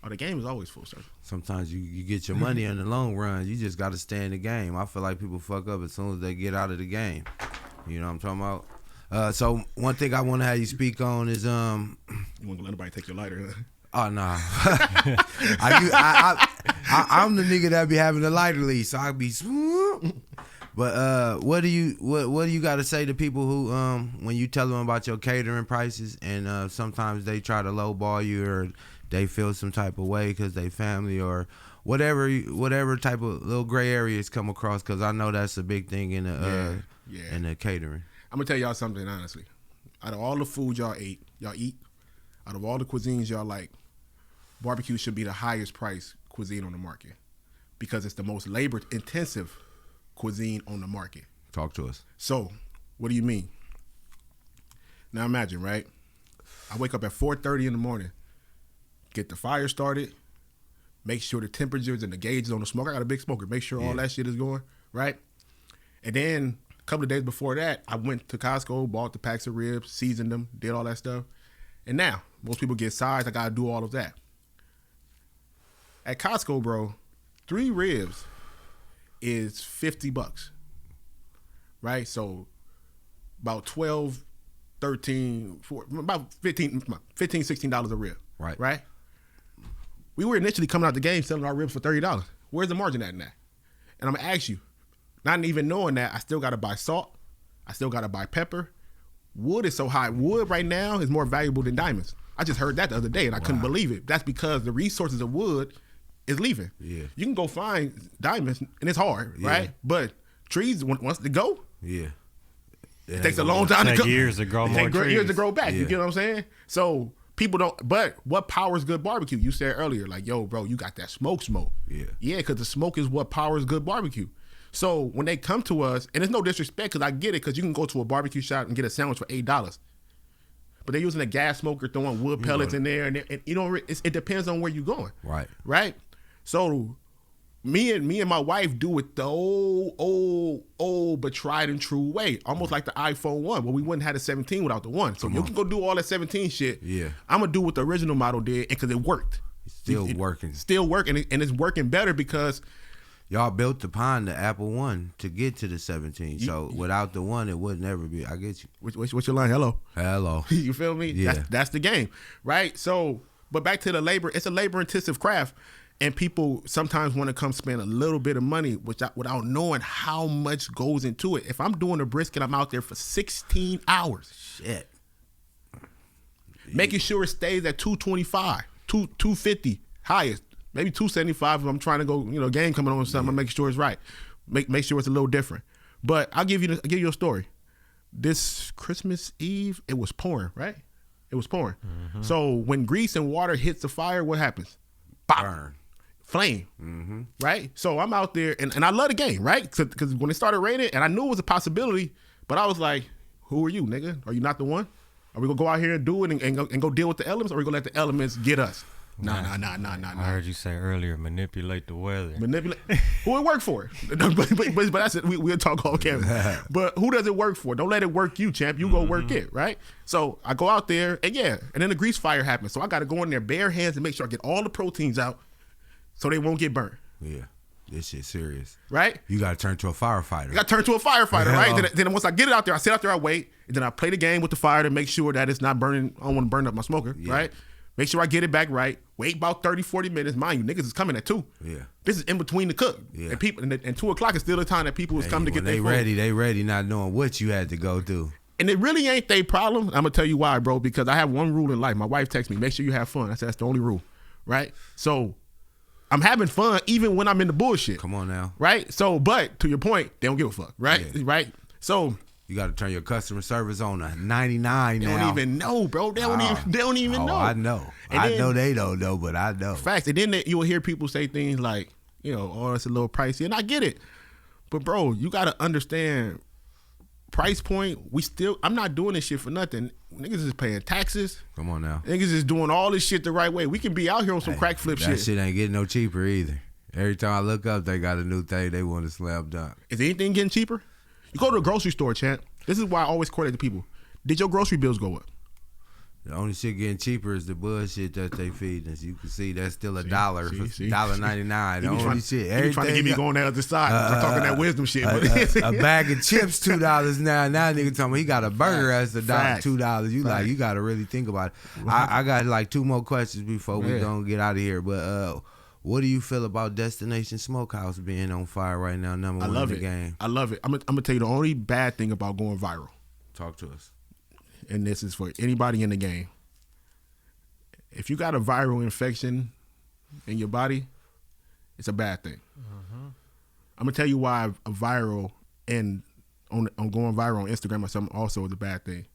Oh, the game is always full circle. Sometimes you get your money in the long run. You just got to stay in the game. I feel like people fuck up as soon as they get out of the game. You know what I'm talking about? So one thing I want to have you speak on is You want to let nobody take your lighter? Oh nah, I'm the nigga that be having the lighter lease, so I be. But what do you got to say to people who when you tell them about your catering prices and sometimes they try to lowball you or they feel some type of way because they family or whatever type of little gray areas come across, because I know that's a big thing in the in the catering. I'm gonna tell y'all something honestly. Out of all the food y'all eat, out of all the cuisines y'all like, barbecue should be the highest price cuisine on the market because it's the most labor intensive cuisine on the market. Talk to us. So, what do you mean? Now imagine, right? I wake up at 4:30 in the morning, get the fire started, make sure the temperatures and the gauges on the smoke. I got a big smoker. Make sure all that shit is going, right? And then a couple of days before that, I went to Costco, bought the packs of ribs, seasoned them, did all that stuff. And now, most people get sides. I got to do all of that. At Costco, bro, 3 ribs is $50, right? So about 12, 13, about $15, $16 a rib, right? We were initially coming out the game selling our ribs for $30. Where's the margin at in that? And I'm gonna ask you, not even knowing that, I still gotta buy salt, I still gotta buy pepper. Wood is so high. Wood right now is more valuable than diamonds. I just heard that the other day and I couldn't believe it. That's because the resources of wood is leaving. Yeah. You can go find diamonds and it's hard, right? But trees, once they go, it takes a long time to go. Years to grow more trees. Years to grow back. You get what I'm saying? So people don't. But what powers good barbecue? You said earlier, like, yo, bro, you got that smoke. Yeah, because the smoke is what powers good barbecue. So when they come to us, and it's no disrespect, because I get it, because you can go to a barbecue shop and get a sandwich for $8. But they're using a gas smoker, throwing wood pellets in there, and you know, it depends on where you're going. Right. So me and my wife do it the old but tried and true way, almost like the iPhone 1, where we wouldn't have the 17 without the 1. So you can go do all that 17 shit. Yeah. I'm gonna do what the original model did, because it worked. Still working, and it's working better because y'all built upon the Apple One to get to the 17. So without the 1, it would never be. I get you. What's your line? Hello. You feel me? Yeah. That's the game, right? So, but back to the labor. It's a labor-intensive craft, and people sometimes want to come spend a little bit of money without knowing how much goes into it. If I'm doing a brisket, I'm out there for 16 hours. Shit. Making sure it stays at 225, 250 highest. Maybe 275 if I'm trying to go, game coming on or something. I'm making sure it's right. Make sure it's a little different. But I'll give you a story. This Christmas Eve, it was pouring, right? It was pouring. Mm-hmm. So when grease and water hits the fire, what happens? Bop. Burn. Flame. Mm-hmm. Right? So I'm out there, and I love the game, right? Because when it started raining, and I knew it was a possibility, but I was like, who are you, nigga? Are you not the one? Are we going to go out here and do it and go deal with the elements, or are we going to let the elements get us? Nah. I heard you say earlier, manipulate the weather. Who it work for? but that's it. We'll talk all camera. But who does it work for? Don't let it work you, champ. You go work it, right? So I go out there, and then the grease fire happens. So I got to go in there bare hands and make sure I get all the proteins out so they won't get burnt. Yeah. This shit's serious. Right? You got to turn to a firefighter. Right? Then once I get it out there, I sit out there, I wait, and then I play the game with the fire to make sure that it's not burning. I don't want to burn up my smoker, right? Make sure I get it back right. Wait about 30, 40 minutes. Mind you, niggas is coming at 2. Yeah. This is in between the cook. Yeah. And people and 2 o'clock is still the time that people is coming to get their food. They ready, not knowing what you had to go through. And it really ain't their problem. I'm going to tell you why, bro, because I have one rule in life. My wife texts me, make sure you have fun. I said, that's the only rule. right? So I'm having fun even when I'm in the bullshit. Come on now. Right? So, but to your point, they don't give a fuck, right? Yeah. Right? So you got to turn your customer service on a 99 now. They don't even know, bro. They don't even know. I know. And I then, know they don't know, but I know. Facts. And then you will hear people say things like, oh, it's a little pricey. And I get it. But, bro, you got to understand price point. I'm not doing this shit for nothing. Niggas is paying taxes. Come on now. Niggas is doing all this shit the right way. We can be out here on some crack flip shit. That shit ain't getting no cheaper either. Every time I look up, they got a new thing they want to slam dunk. Is anything getting cheaper? You go to a grocery store, champ. This is why I always correlate to people. Did your grocery bills go up? The only shit getting cheaper is the bullshit that they feed us. You can see that's still $1, see. $1.99. The only shit. Everything trying to get me going the other side. I'm talking that wisdom shit. A bag of chips $2 now. Now nigga talking about he got a burger that's $2. You like you got to really think about it. I got like 2 more questions before we gonna get out of here. But what do you feel about Destination Smokehouse being on fire right now? Number one in the game. I love it. I'm gonna tell you the only bad thing about going viral. Talk to us. And this is for anybody in the game. If you got a viral infection in your body, it's a bad thing. I'm gonna tell you why a viral and on going viral on Instagram or something also is a bad thing.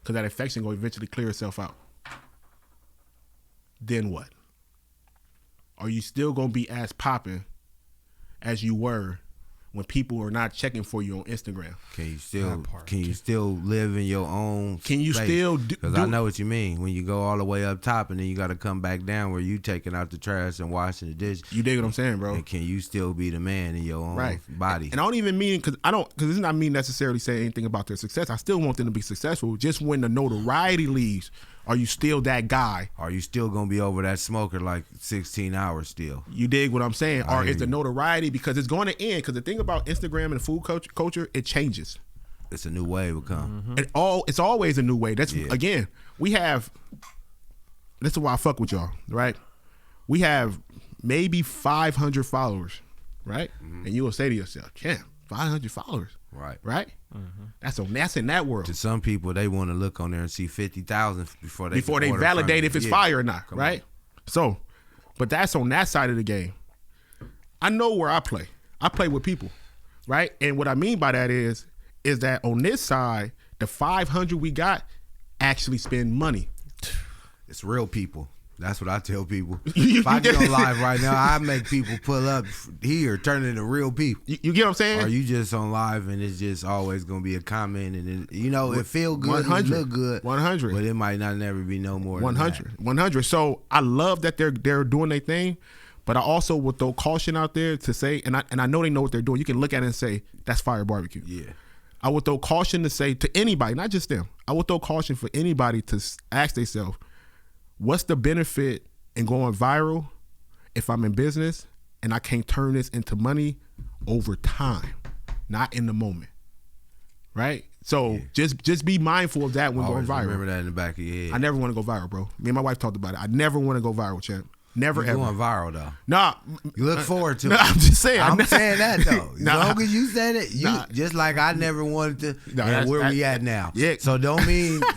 Because that infection will eventually clear itself out. Then what? Are you still gonna be as popping as you were when people are not checking for you on Instagram? Can you still live in your own Can you space? still Because I know what you mean. When you go all the way up top and then you got to come back down where you taking out the trash and washing the dishes. You dig what I'm saying, bro? And can you still be the man in your own body? And I don't even mean because it's not me necessarily saying anything about their success. I still want them to be successful. Just when the notoriety leaves, are you still that guy? Are you still gonna be over that smoker like 16 hours still? You dig what I'm saying? Or is the notoriety, because it's going to end? Because the thing about Instagram and food culture, it changes. It's a new wave will come. It's always a new way. That's again, we have. This is why I fuck with y'all, right? We have maybe 500 followers, right? And you will say to yourself, "Yeah, 500 followers, right? That's in that world." To some people, they want to look on there and see 50,000 before they validate if it's fire or not, right? So, but that's on that side of the game. I know where I play. I play with people, right? And what I mean by that is that on this side, the 500 we got actually spend money. It's real people. That's what I tell people. If I get on live right now, I make people pull up here, turn into real people. You get what I'm saying? Or you just on live and it's just always going to be a comment and it feel good, 100, it look good. 100. But it might not never be no more 100. than that. 100. So I love that they're doing their thing, but I also would throw caution out there to say, and I know they know what they're doing. You can look at it and say, that's fire barbecue. Yeah. I would throw caution to say to anybody, not just them. I would throw caution for anybody to ask themselves, what's the benefit in going viral if I'm in business and I can't turn this into money over time, not in the moment, right? So just be mindful of that when going viral. Remember that in the back of your head. I never want to go viral, bro. Me and my wife talked about it. I never want to go viral, champ. Never You're ever. going viral though. Nah. You look forward to it. I'm just saying. I'm saying that though. As long as you said it, just like I never wanted to. And where we at now? Yeah. So don't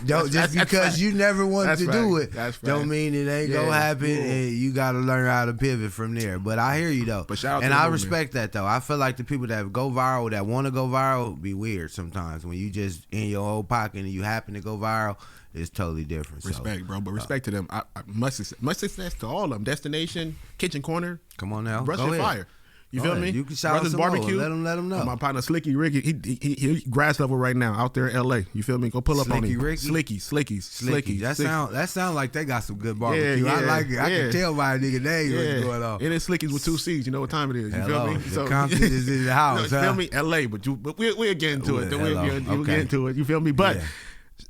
just because you never wanted to do it, don't mean it ain't gonna happen. And you got to learn how to pivot from there. But I hear you though. But shout out and to I respect that though. I feel like the people that go viral, that want to go viral, be weird sometimes. When you just in your own pocket and you happen to go viral, it's totally different. Respect, bro. But respect to them. I much success to all of them. Destination, Kitchen Corner. Come on now. Brush and Fire. You feel me? You can shout out some barbecue. Let them know. My partner Slicky Ricky, he grass level right now out there in LA. You feel me? Go pull up on him. Slicky. That sound like they got some good barbecue. Yeah, I like it. I can tell by a nigga name what's going on. It is Slicky's with 2 C's. You know what time it is. You feel me? The Compton is in the house. You feel me? LA, but we'll get into it. We'll get into it. You feel me? But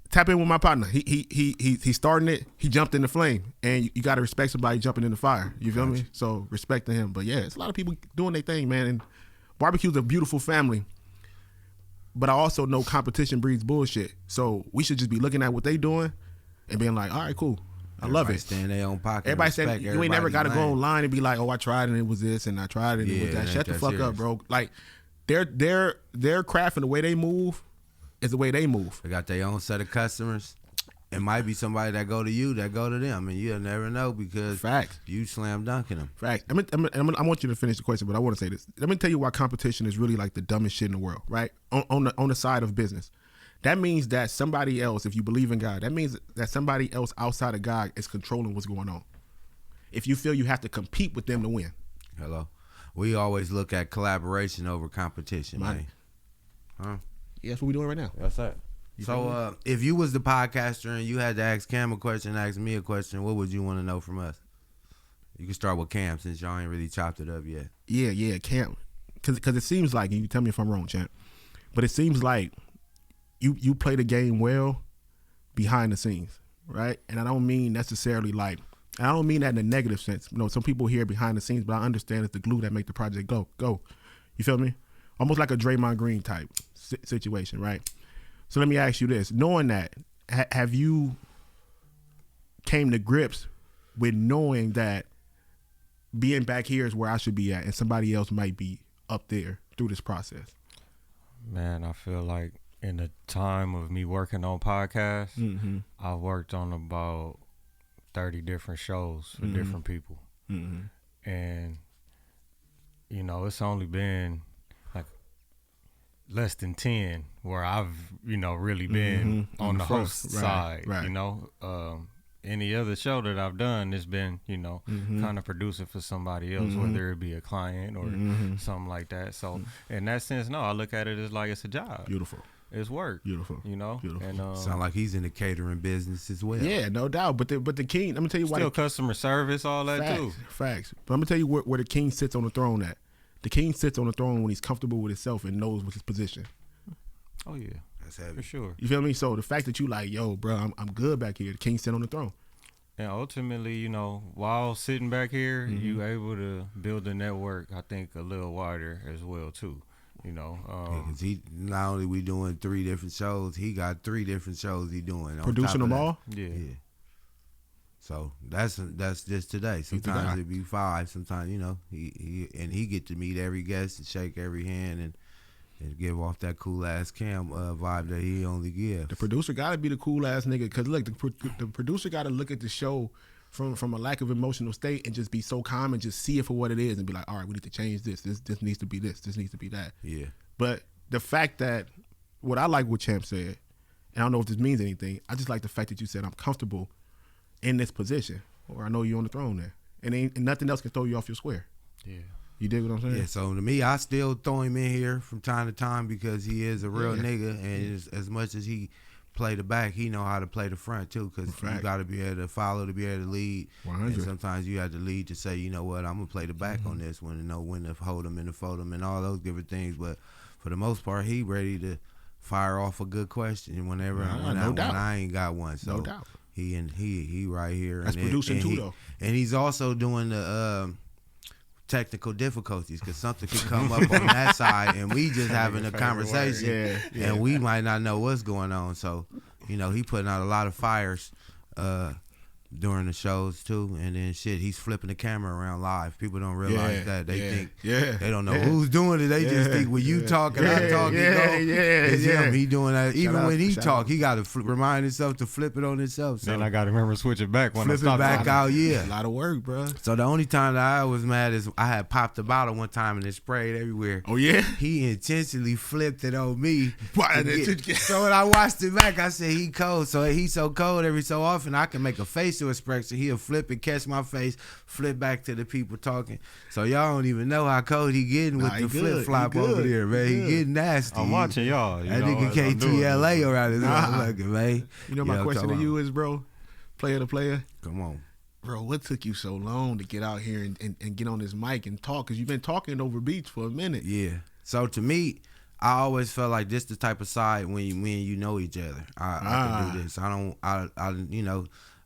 tap in with my partner. He's starting it. He jumped in the flame, and you got to respect somebody jumping in the fire. You feel me? So respect to him. But yeah, it's a lot of people doing their thing, man. And barbecue's a beautiful family. But I also know competition breeds bullshit. So we should just be looking at what they doing and being like, all right, cool. I love it. Stay in their own pocket. Everybody said you ain't never got to go online and be like, oh, I tried and it was this, and I tried and it was that. Shut the fuck up, bro. Like their craft and the way they move is the way they move. They got their own set of customers. it might be somebody that go to you that go to them, and you'll never know because Facts. you slam dunking them. Facts. I want you to finish the question, but I want to say this. Let me tell you why competition is really like the dumbest shit in the world, right? On the side of business. That means that somebody else, if you believe in God, that means that somebody else outside of God is controlling what's going on. If you feel you have to compete with them to win. Hello. We always look at collaboration over competition, man. Huh? Yeah, that's what we're doing right now. That's it. So if you was the podcaster and you had to ask Cam a question, ask me a question, what would you want to know from us? You can start with Cam since y'all ain't really chopped it up yet. Yeah, Cam. Because it seems like, and you tell me if I'm wrong, champ, but it seems like you play the game well behind the scenes, right? And I don't mean necessarily like, I don't mean that in a negative sense. You know, some people hear behind the scenes, but I understand it's the glue that make the project go. You feel me? Almost like a Draymond Green type situation, right? So let me ask you this. Knowing that, have you came to grips with knowing that being back here is where I should be at and somebody else might be up there through this process? Man, I feel like in the time of me working on podcasts, I worked on about 30 different shows for different people. And, you know, it's only been like less than 10 where I've, you know, really been on the host side, you know. Any other show that I've done, it's been, you know, kind of producing for somebody else, whether it be a client or something like that. So in that sense, no, I look at it as like it's a job. Beautiful. It's work. Beautiful. You know? Beautiful. And Sound like he's in the catering business as well. Yeah, no doubt. But the king, let me tell you why. Still customer service, all that too. Facts. But I'm gonna tell you where the king sits on the throne at. The king sits on the throne when he's comfortable with himself and knows what's his position. Oh yeah. That's heavy. For sure. You feel me? So the fact that you like, yo, bro, I'm good back here. The king sit on the throne. And ultimately, you know, while sitting back here, you able to build a network, I think, a little wider as well too. You know, Because he not only we doing 3 different shows, he got 3 different shows he doing. Producing them all? Yeah. So that's just today. Sometimes it be 5. Sometimes, you know, he get to meet every guest and shake every hand and give off that cool ass Cam vibe that he only gives. The producer got to be the cool ass nigga. Because look, the producer got to look at the show from a lack of emotional state and just be so calm and just see it for what it is and be like, all right, we need to change this. This needs to be this. This needs to be that. Yeah. But the fact that what I like what Champ said, and I don't know if this means anything, I just like the fact that you said I'm comfortable in this position, or I know you're on the throne there, and nothing else can throw you off your square. Yeah. You dig what I'm saying? Yeah, so to me, I still throw him in here from time to time because he is a real nigga, and as much as he play the back, he know how to play the front too, because you got to be able to follow to be able to lead. 100. And sometimes you have to lead to say, you know what, I'm going to play the back on this one and know when to hold him and to fold him and all those different things. But for the most part, he ready to fire off a good question whenever when I ain't got one. So no doubt. He right here. That's producing too, though. And he's also doing the technical difficulties because something could come up on that side and we just having a conversation and we might not know what's going on. So, you know, he putting out a lot of fires during the shows too, and then he's flipping the camera around live. People don't realize that. They think they don't know who's doing it. They just think when you talk and I talk, it's him. He doing that. Even when he talk, he got to remind himself to flip it on himself. So then I got to remember to switch it back when flip I stop it back out. A lot of work, bro. So the only time that I was mad is I had popped the bottle one time and it sprayed everywhere. Oh yeah. He intentionally flipped it on me. So when I watched it back, I said he cold. So he's so cold every so often I can make a facial expression. He'll flip and catch my face, flip back to the people talking. So y'all don't even know how cold he getting with the flip flop over there, man. He getting nasty. I'm watching y'all. That nigga KTLA around his motherfucker, man. You know my question to you is, bro, player to player. Come on. Bro, what took you so long to get out here and get on this mic and talk? Because you've been talking over beats for a minute. Yeah. So to me, I always felt like this the type of side when you know each other. I can do this.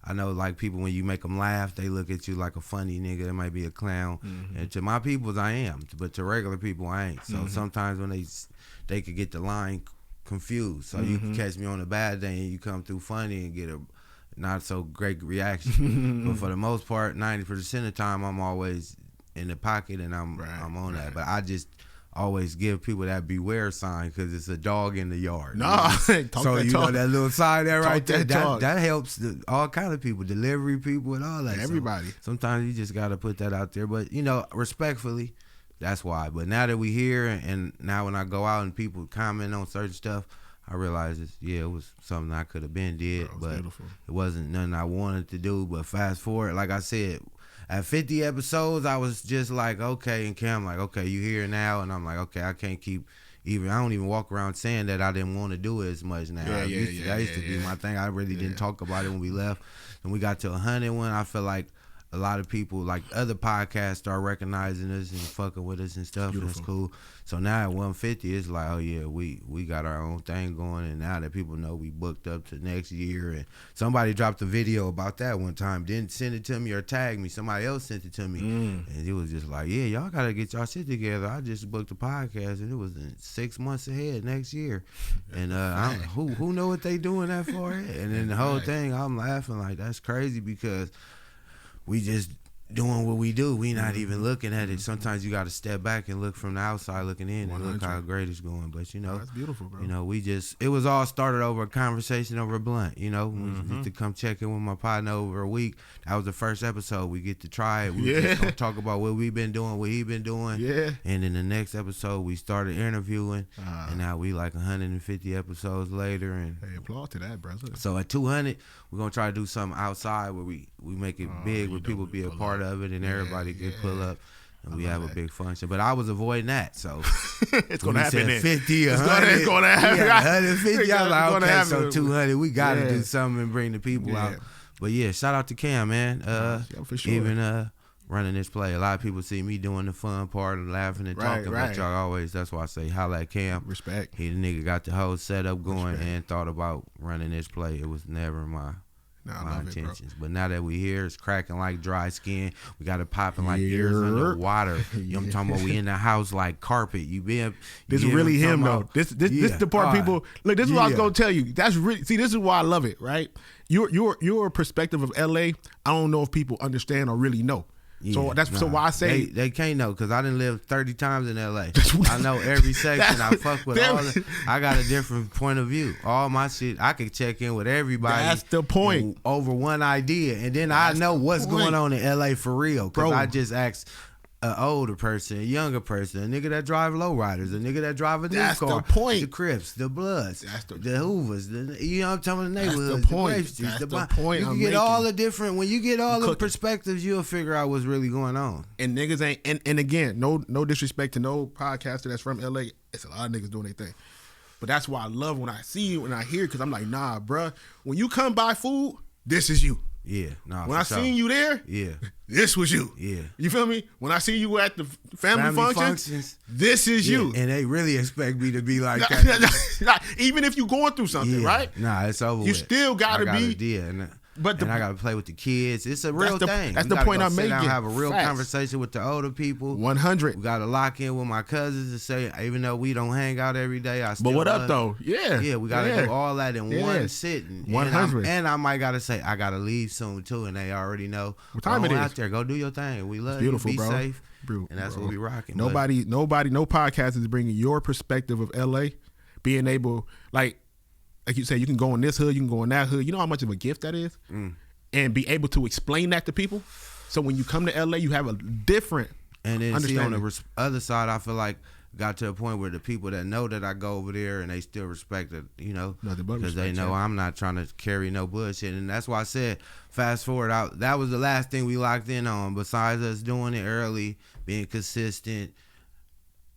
I know like people when you make them laugh, they look at you like a funny nigga. That might be a clown. And to my peoples, I am. But to regular people, I ain't. So sometimes when they could get the line confused. So you can catch me on a bad day and you come through funny and get a not so great reaction. But for the most part, 90% of the time, I'm always in the pocket and I'm on that. But always give people that beware sign because it's a dog in the yard. Nah, so you know that little sign there right there. That helps all kind of people, delivery people, and all that. Everybody. So sometimes you just gotta put that out there, but you know, respectfully, that's why. But now that we here, and now when I go out and people comment on certain stuff, I realize it was something I could have been did, but beautiful. It wasn't nothing I wanted to do. But fast forward, like I said, at 50 episodes, I was just like, okay, and Cam like, okay, you here now, and I'm like, okay, I can't keep. I don't even walk around saying that I didn't want to do it as much now. That used to be my thing. I really didn't talk about it when we left. And we got to 101. I feel like a lot of people, like other podcasts, start recognizing us and fucking with us and stuff. And it's cool. So now at 150, it's like, oh yeah, we got our own thing going. And now that people know we booked up to next year, and somebody dropped a video about that one time, didn't send it to me or tag me. Somebody else sent it to me, and it was just like, yeah, y'all gotta get y'all shit together. I just booked a podcast, and it was in 6 months ahead next year. And who know what they doing that for? And then the whole thing, I'm laughing like that's crazy because we just doing what we do. We not even looking at it. Sometimes you got to step back and look from the outside looking in 100. And look how great it's going. But you know, that's beautiful, bro. You know, it was all started over a conversation over a blunt. You know, we get to come check in with my partner over a week. That was the first episode. We get to try it. We just gonna talk about what we've been doing, what he been doing. Yeah. And in the next episode, we started interviewing, and now we like 150 episodes later. And hey, applaud to that, brother. So at 200, we're gonna try to do something outside where we make it big, where people be a part of it, and everybody can pull up, and we have a big function. But I was avoiding that, so it's gonna happen. 50, 100, it's gonna happen. 150. I was like, okay, so 200, we gotta do something and bring the people out. But yeah, shout out to Cam, man. For sure. Even running this play, a lot of people see me doing the fun part and laughing and talking, but y'all always, that's why I say holla at Cam. Respect. He the nigga got the whole setup going and thought about running this play. It was never my intentions. But now that we here, it's cracking like dry skin. We got it popping like ears under water. You know what I'm talking about? We in the house like carpet. This is really him though. This the part people look. This is what I was gonna tell you. That's really this is why I love it. Right? Your perspective of LA. I don't know if people understand or really know. So so why I say they can't know because I done lived 30 times in LA. I know every section. I fuck with all. I got a different point of view. All my shit, I can check in with everybody. That's the point. Over one idea, and then I know what's going on in LA for real. Because I just asked an older person, a younger person, a nigga that drive lowriders, a nigga that drive a new car. That's the point. The Crips, the Bloods, the Hoovers, you know what I'm talking about, the neighborhoods, that's the point. The Streets, that's the point. You can get all the different, when you get all the perspectives, you'll figure out what's really going on. And niggas ain't, and again, no disrespect to no podcaster that's from LA. It's a lot of niggas doing their thing. But that's why I love when I see you and I hear, because I'm like, nah, bruh, when you come buy food, this is you. Yeah, nah. When I seen you there, this was you. Yeah, you feel me? When I see you at the family functions, this is you. And they really expect me to be like that. Even if you going through something, right? Nah, it's over. You still gotta be. And I gotta play with the kids. It's a real thing. That's the point I'm making. Have a real conversation with the older people. 100. We gotta lock in with my cousins and say, even though we don't hang out every day, I still. But what up though? Yeah, we gotta do all that in one sitting. 100. And I might gotta say I gotta leave soon too, and they already know what time it is. Out there, go do your thing. We love you. Be bro. Safe. And that's what we rocking. No podcast is bringing your perspective of LA, being able like you say, you can go in this hood, you can go in that hood. You know how much of a gift that is. And be able to explain that to people. So when you come to LA, you have a different and then see on the other side, I feel like got to a point where the people that know that I go over there and they still respect it, you know, because they know I'm not trying to carry no bullshit. And that's why I said, fast forward out, that was the last thing we locked in on. Besides us doing it early, being consistent,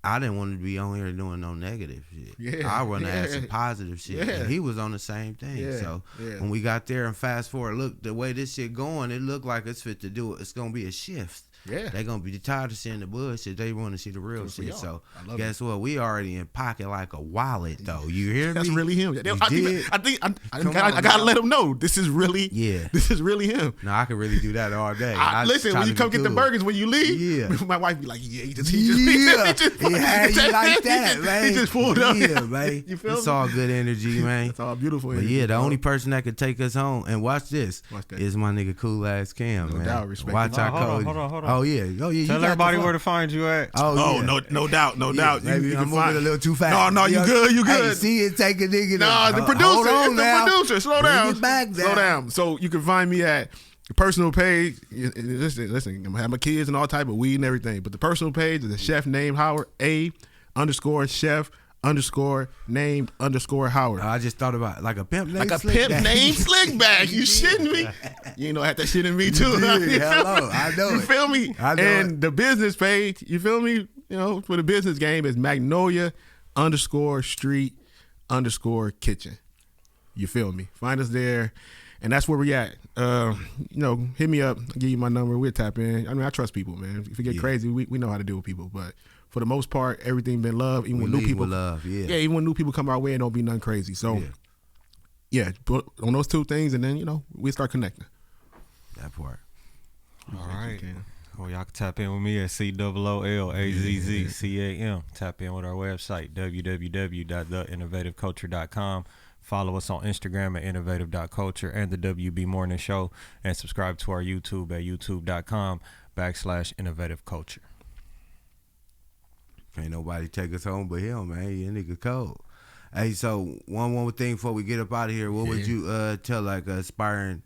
I didn't want to be on here doing no negative shit. I want to add some positive shit. And he was on the same thing. So when we got there and fast forward, look, the way this shit going, it looked like it's fit to do it. It's going to be a shift. Yeah. They gonna be tired of seeing the bullshit. They want to see the real shit. So guess what? We already in pocket like a wallet though. You hear me? That's really him. I think I gotta let him know this is really this is really him. No, I can really do that all day. Listen, when you come get the burgers when you leave, my wife be like, he just had you like that, man. He just pulled up. Yeah, man. You feel it's all good energy, man. It's all beautiful. But energy, the only person that could take us home and watch this is my nigga Cool Ass Cam, man. No doubt, respect. Watch our code. Hold on. Oh yeah. Tell everybody where to find you at. Oh, no doubt. Maybe You I'm can moving find a little too fast. No, you good. Hey, see it take a nigga. No, the producer. Hold on now. Producer. Slow Bring down. it back Slow down. down. So you can find me at the personal page. Listen, I'm gonna have my kids and all type of weed and everything. But the personal page is a chef named Howard, A_chef_name_Howard. I just thought about like a pimp named Like a Slick pimp Back. named Slickback. You shitting me? You ain't know had that shit in me too. Hello, I know You it. feel me? I know And the business page, you feel me? You know, for the business game is Magnolia_Street_Kitchen. You feel me? Find us there. And that's where we at. Hit me up. I'll give you my number. We'll tap in. I mean, I trust people, man. If we get crazy, we know how to deal with people. But for the most part, everything been love. Even We when new lead people, with love, yeah. even when new people come our way, it don't be nothing crazy. So, put on those two things, and then we start connecting. That part. All right. Well, y'all can tap in with me at COOLAZZCAM. Tap in with our website, www.theinnovativeculture.com. Follow us on Instagram at innovative.culture and the WB Morning Show. And subscribe to our YouTube at youtube.com/innovativeculture. Ain't nobody take us home but him, man. You nigga cold. Hey, so one more thing before we get up out of here. What would you tell like an aspiring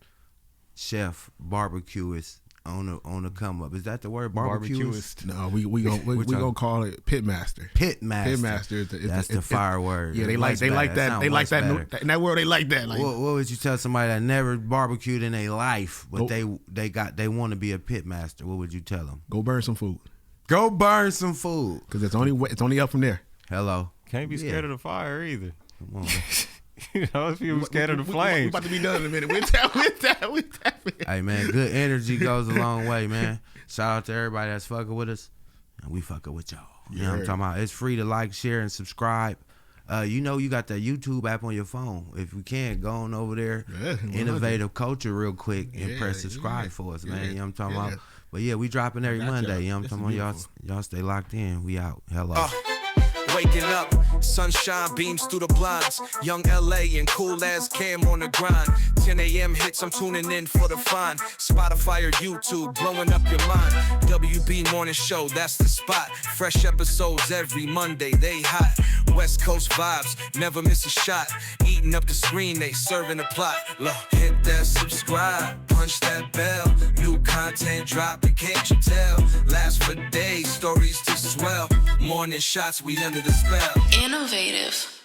chef barbecuist on the come up? Is that the word, barbecuist? No, we gonna call it pitmaster. Pitmaster. That's the fire word. Yeah, they like that. They like that. In that word, they like that. Like, what would you tell somebody that never barbecued in their life, but they want to be a pitmaster? What would you tell them? Go burn some food. Go burn some food. Because it's only up from there. Hello. Can't be scared of the fire either. Come on. If you scared of the flames. We about to be done in a minute. With that. Hey, man, good energy goes a long way, man. Shout out to everybody that's fucking with us. And we fucking with y'all. You know what I'm talking about? It's free to like, share, and subscribe. You got that YouTube app on your phone. If you can, go on over there, Innovative Culture real quick, and press subscribe for us, man. You know what I'm talking about? But yeah, we dropping every Monday. You know what I'm talking about? Y'all stay locked in. We out. Hello. Waking up, sunshine beams through the blinds. Young LA and cool as Cam on the grind. 10 a.m. hits, I'm tuning in for the fun. Spotify or YouTube, blowing up your mind. WB Morning Show, that's the spot. Fresh episodes every Monday, they hot. West Coast vibes, never miss a shot. Eating up the screen, they serving the plot. Look, hit that subscribe, punch that bell. New content dropping, can't you tell? Last for days, stories to swell. Morning shots, we under the spell. Innovative.